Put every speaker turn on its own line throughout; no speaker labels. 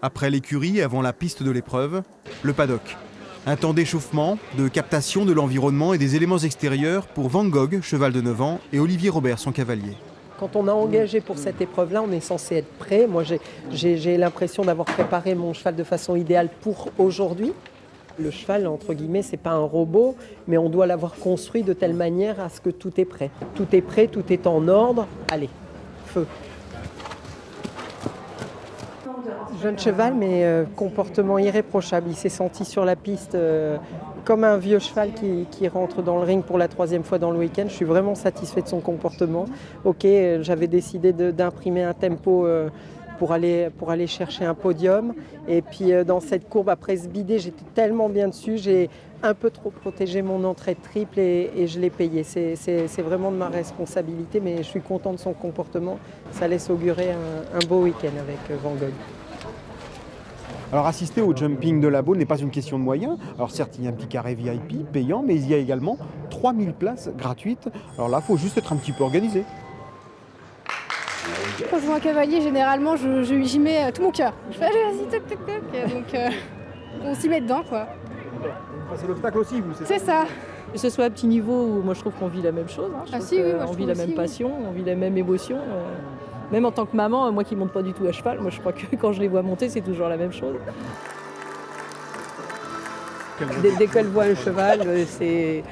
Après l'écurie et avant la piste de l'épreuve, le paddock. Un temps d'échauffement, de captation de l'environnement et des éléments extérieurs pour Van Gogh, cheval de 9 ans, et Olivier Robert, son cavalier.
Quand on a engagé pour cette épreuve-là, on est censé être prêt. Moi, j'ai l'impression d'avoir préparé mon cheval de façon idéale pour aujourd'hui. Le cheval, entre guillemets, c'est pas un robot, mais on doit l'avoir construit de telle manière à ce que tout est prêt. Tout est prêt, tout est en ordre. Allez, feu. Jeune cheval, mais comportement irréprochable. Il s'est senti sur la piste comme un vieux cheval qui rentre dans le ring pour la 3e fois dans le week-end. Je suis vraiment satisfait de son comportement. Ok, j'avais décidé d'imprimer un tempo pour aller chercher un podium. Et puis dans cette courbe, après ce bidet, j'étais tellement bien dessus. J'ai un peu trop protégé mon entrée de triple et je l'ai payé. C'est vraiment de ma responsabilité, mais je suis content de son comportement. Ça laisse augurer un beau week-end avec Van Gogh.
Alors assister au jumping de la Baule n'est pas une question de moyens. Alors certes, il y a un petit carré VIP payant, mais il y a également 3000 places gratuites. Alors là, il faut juste être un petit peu organisé.
Quand je vois un cavalier, généralement, j'y mets tout mon cœur. Je fais allez, vas-y, toc, toc, toc. Donc on s'y met dedans, quoi.
C'est l'obstacle aussi, vous,
c'est ça.
Que ce soit à petit niveau où moi je trouve qu'on vit la même chose.
Ah si, oui, moi,
on vit la même passion, on vit la même émotion. Même en tant que maman, moi qui ne monte pas du tout à cheval, moi je crois que quand je les vois monter, c'est toujours la même chose.
Dès qu'elle voit un cheval, c'est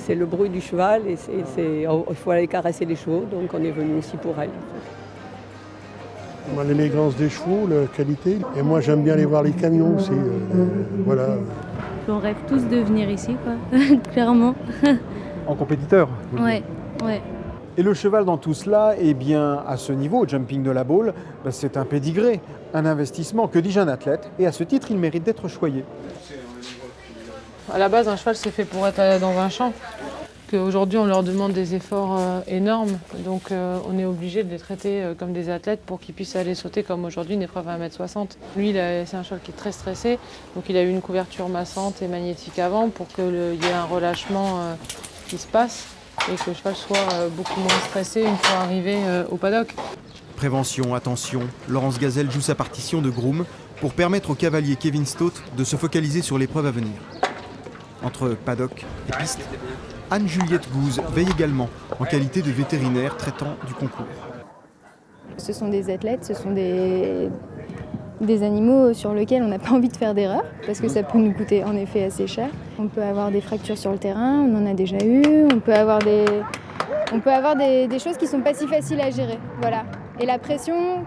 le bruit du cheval et il faut aller caresser les chevaux, donc on est venu aussi pour elle.
L'élégance des chevaux, la qualité. Et moi j'aime bien aller voir les camions aussi. Voilà.
On rêve tous de venir ici, quoi, clairement.
En compétiteur.
Ouais.
Et le cheval dans tout cela, eh bien, à ce niveau, au jumping de la Baule, c'est un pédigré, un investissement, que dis-je, un athlète. Et à ce titre, il mérite d'être choyé.
À la base, un cheval, c'est fait pour être dans un champ. Aujourd'hui, on leur demande des efforts énormes. Donc, on est obligé de les traiter comme des athlètes pour qu'ils puissent aller sauter comme aujourd'hui une épreuve à 1m60. Lui, c'est un cheval qui est très stressé. Donc, il a eu une couverture massante et magnétique avant pour qu'il y ait un relâchement qui se passe et que le cheval soit beaucoup moins stressé une fois arrivé au paddock.
Prévention, attention, Laurence Gazelle joue sa partition de groom pour permettre au cavalier Kevin Stott de se focaliser sur l'épreuve à venir. Entre paddock et piste, Anne-Juliette Gouze veille également en qualité de vétérinaire traitant du concours.
Ce sont des athlètes, ce sont des animaux sur lesquels on n'a pas envie de faire d'erreur parce que ça peut nous coûter en effet assez cher. On peut avoir des fractures sur le terrain, on en a déjà eu, on peut avoir des choses qui ne sont pas si faciles à gérer. Voilà. Et la pression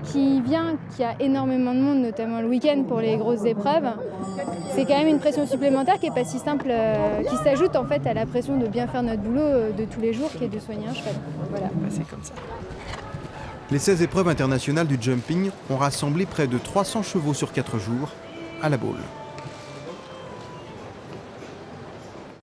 qui vient, qu'il y a énormément de monde, notamment le week-end pour les grosses épreuves, c'est quand même une pression supplémentaire qui n'est pas si simple, qui s'ajoute en fait à la pression de bien faire notre boulot de tous les jours, qui est de soigner un cheval. Voilà.
C'est comme ça.
Les 16 épreuves internationales du jumping ont rassemblé près de 300 chevaux sur 4 jours à la Baule.